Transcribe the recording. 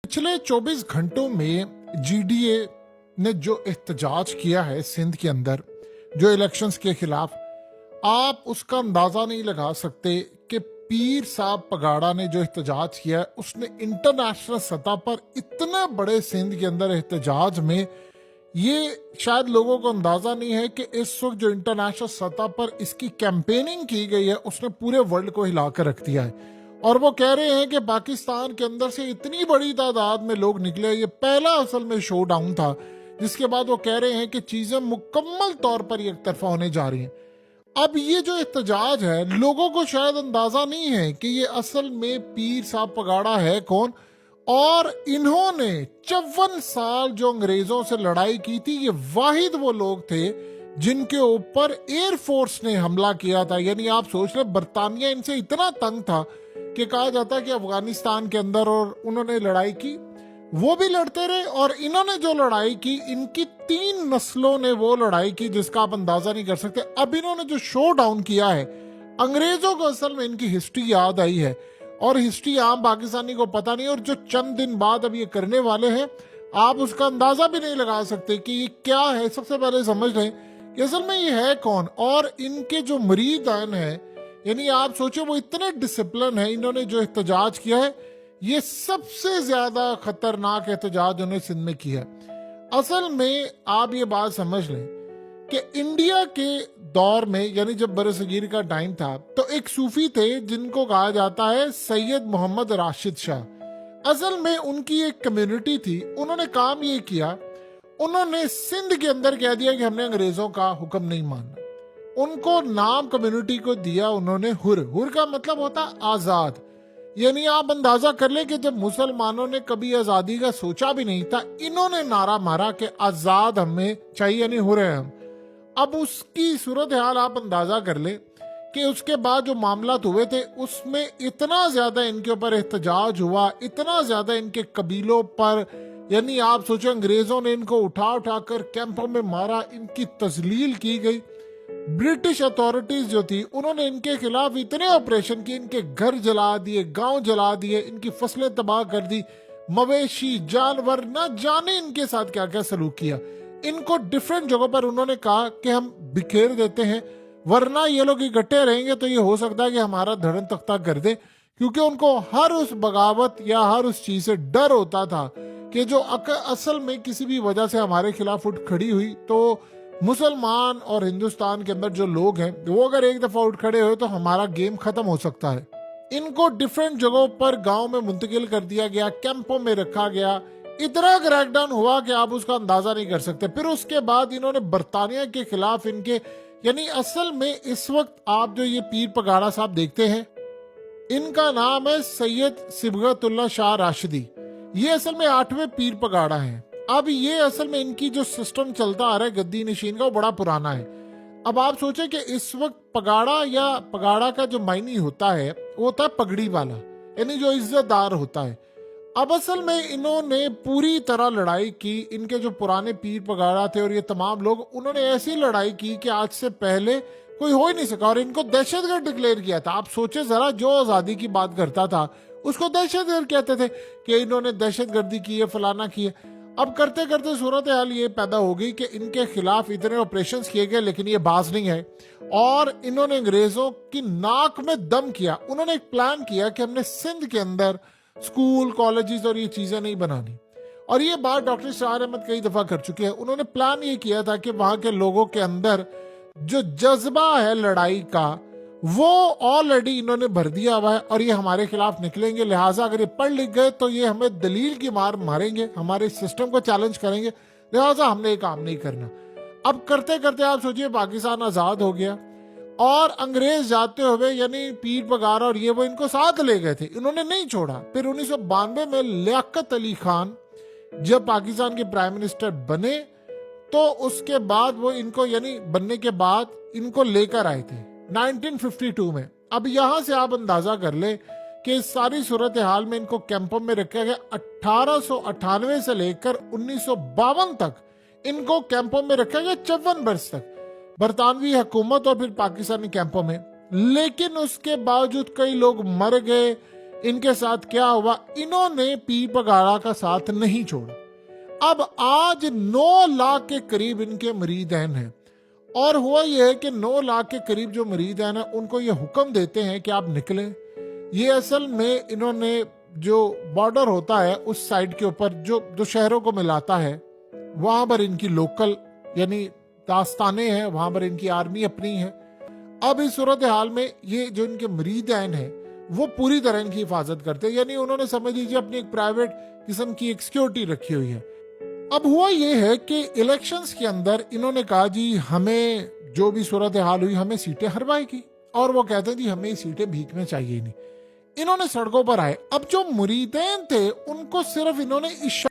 पिछले 24 घंटों में जीडीए ने जो एहतजाज किया है सिंध के अंदर जो इलेक्शंस के खिलाफ, आप उसका अंदाजा नहीं लगा सकते कि पीर साहब पगाड़ा ने जो एहतजाज किया है उसने इंटरनेशनल सतह पर इतने बड़े सिंध के अंदर एहतजाज में, ये शायद लोगों को अंदाजा नहीं है कि इस वक्त जो इंटरनेशनल सतह पर इसकी कैंपेनिंग की गई है उसने पूरे वर्ल्ड को हिलाकर रख दिया है। और वो कह रहे हैं कि पाकिस्तान के अंदर से इतनी बड़ी तादाद में लोग निकले, ये पहला असल में शो डाउन था, जिसके बाद वो कह रहे हैं कि चीजें मुकम्मल तौर पर एक तरफा होने जा रही हैं। अब ये जो एहतजाज है, लोगों को शायद अंदाजा नहीं है कि ये असल में पीर साहब पगाड़ा है कौन, और इन्होंने 54 साल जो अंग्रेजों से लड़ाई की थी, ये वाहिद वो लोग थे जिनके ऊपर एयरफोर्स ने हमला किया था। यानी आप सोच रहे, बरतानिया इनसे इतना तंग था कि कहा जाता है कि अफगानिस्तान के अंदर और उन्होंने लड़ाई की, वो भी लड़ते रहे, और इन्होंने जो लड़ाई की, इनकी 3 नस्लों ने वो लड़ाई की जिसका आप अंदाजा नहीं कर सकते। अब इन्होंने जो शो डाउन किया है, अंग्रेजों को असल में इनकी हिस्ट्री याद आई है, और हिस्ट्री आम पाकिस्तानी को पता नहीं, और जो चंद दिन बाद अब ये करने वाले हैं, आप उसका अंदाजा भी नहीं लगा सकते कि ये क्या है। सबसे पहले समझ लें कि असल में ये है कौन, और इनके जो मरीदान है, यानी आप सोचो वो इतने डिसिप्लिन है। इन्होंने जो एहतजाज किया है, ये सबसे ज्यादा खतरनाक एहतजाज उन्होंने सिंध में किया है। असल में आप ये बात समझ लें कि इंडिया के दौर में, यानी जब बरसगीर का टाइम था, तो एक सूफी थे जिनको कहा जाता है सैयद मोहम्मद राशिद शाह। असल में उनकी एक कम्युनिटी थी, उन्होंने काम ये किया, उन्होंने सिंध के अंदर कह दिया कि हमने अंग्रेजों का हुक्म नहीं मानना। उनको नाम कम्युनिटी को दिया उन्होंने हुर। हुर का मतलब होता आजाद। यानी आप अंदाजा कर ले कि जब मुसलमानों ने कभी आजादी का सोचा भी नहीं था, इन्होंने नारा मारा कि आजाद हमें चाहिए, यानी हुर है हम। अब उसकी सूरत हाल आप अंदाजा कर ले कि उसके बाद जो मामला हुए थे उसमें इतना ज्यादा इनके ऊपर एहतजाज हुआ, इतना ज्यादा इनके कबीलों पर, यानी आप सोचो अंग्रेजों ने इनको उठा उठा कर कैंपों में मारा, इनकी तजलील की गई। ब्रिटिश अथॉरिटीज जो थी उन्होंने इनके खिलाफ इतने ऑपरेशन किए, इनके घर जला दिए, गांव जला दिए, इनकी फसलें तबाह कर दी, मवेशी जानवर ना जाने इनके साथ क्या क्या सलूक किया। इनको डिफरेंट जगहों पर उन्होंने कहा कि हम बिखेर देते हैं, वरना ये लोग इकट्ठे रहेंगे तो ये हो सकता है कि हमारा धड़न तख्ता कर दे, क्योंकि उनको हर उस बगावत या हर उस चीज से डर होता था कि जो असल में किसी भी वजह से हमारे खिलाफ उठ खड़ी हुई, तो मुसलमान और हिंदुस्तान के अंदर जो लोग हैं वो अगर एक दफा उठ खड़े हुए तो हमारा गेम खत्म हो सकता है। इनको डिफरेंट जगहों पर गांव में मुंतकिल कर दिया गया, कैंपों में रखा गया, इतना क्रैकडाउन हुआ कि आप उसका अंदाजा नहीं कर सकते। फिर उसके बाद इन्होंने बरतानिया के खिलाफ इनके, यानी असल में इस वक्त आप जो ये पीर पगाड़ा साहब देखते हैं, इनका नाम है सैयद सिबगतुल्लाह शाह राशिदी। ये असल में 8वें पीर पगाड़ा है। अब ये असल में इनकी जो सिस्टम चलता आ रहा है गद्दी नशीन का, वो बड़ा पुराना है। अब आप सोचें कि इस वक्त पगाड़ा या पगाड़ा का जो मायनी होता है वो होता है पगड़ी वाला, यानी जो इज्जतदार होता है। अब असल में इन्होंने पूरी तरह लड़ाई की, इनके जो पुराने पीर पगाड़ा थे और ये तमाम लोग, उन्होंने ऐसी लड़ाई की कि आज से पहले कोई हो ही नहीं सका, और इनको दहशतगर्द डिक्लेयर किया था। आप सोचे जरा, जो आजादी की बात करता था उसको दहशतगर्द कहते थे कि इन्होंने दहशतगर्दी की है, फलाना की है। अब करते करते सूरत हाल ये पैदा हो गई कि इनके खिलाफ इतने ऑपरेशंस किए गए, लेकिन ये बाज नहीं है, और इन्होंने अंग्रेजों की नाक में दम किया। उन्होंने एक प्लान किया कि हमने सिंध के अंदर स्कूल, कॉलेजेस और ये चीजें नहीं बनानी। और ये बात डॉक्टर शाह अहमद कई दफा कर चुके हैं। उन्होंने प्लान ये किया था कि वहां के लोगों के अंदर जो जज्बा है लड़ाई का, वो ऑलरेडी इन्होंने भर दिया हुआ है, और ये हमारे खिलाफ निकलेंगे। लिहाजा अगर ये पढ़ लिख गए तो ये हमें दलील की मार मारेंगे, हमारे सिस्टम को चैलेंज करेंगे, लिहाजा हमने ये काम नहीं करना। अब करते करते आप सोचिए पाकिस्तान आजाद हो गया, और अंग्रेज जाते हुए, यानी पीर पगार और ये वो इनको साथ ले गए थे, इन्होंने नहीं छोड़ा। फिर 1992 में लियाकत अली खान जब पाकिस्तान के प्राइम मिनिस्टर बने, तो उसके बाद वो इनको, यानी बनने के बाद इनको लेकर आए थे 1952 में। अब यहां से आप अंदाजा कर ले कि इस सारी सूरत हाल में इनको कैंपों में रखा गया। 1898 से लेकर 1952 तक इनको कैंपों में रखा गया, 54 वर्ष तक, बरतानवी हुकूमत और फिर पाकिस्तानी कैंपों में। लेकिन उसके बावजूद कई लोग मर गए, ان کے ساتھ کیا ہوا، انہوں نے پیر پگاڑا کا ساتھ نہیں چھوڑا۔ اب آج 9 لاکھ کے قریب ان کے مریدین ہیں، اور ہوا یہ ہے کہ 9 لاکھ کے قریب جو مریدین ہیں ان کو یہ حکم دیتے ہیں کہ آپ نکلیں۔ یہ اصل میں انہوں نے جو بارڈر ہوتا ہے اس سائڈ کے اوپر جو دو شہروں کو ملاتا ہے، وہاں پر ان کی لوکل یعنی داستانیں ہیں، وہاں پر ان کی آرمی اپنی ہے۔ اب اس صورتحال میں یہ جو ان کے مریدین ہیں وہ پوری طرح ان کی حفاظت کرتے ہیں، یعنی انہوں نے سمجھ لیجیے اپنی ایک پرائیویٹ قسم کی ایک سیکیورٹی رکھی ہوئی ہے۔ اب ہوا یہ ہے کہ الیکشنز کے اندر انہوں نے کہا جی ہمیں جو بھی صورتحال ہوئی ہمیں سیٹیں ہروائے گی، اور وہ کہتے ہیں جی ہمیں سیٹیں بھیک میں چاہیے نہیں۔ انہوں نے سڑکوں پر آئے۔ اب جو مریدین تھے ان کو صرف انہوں نے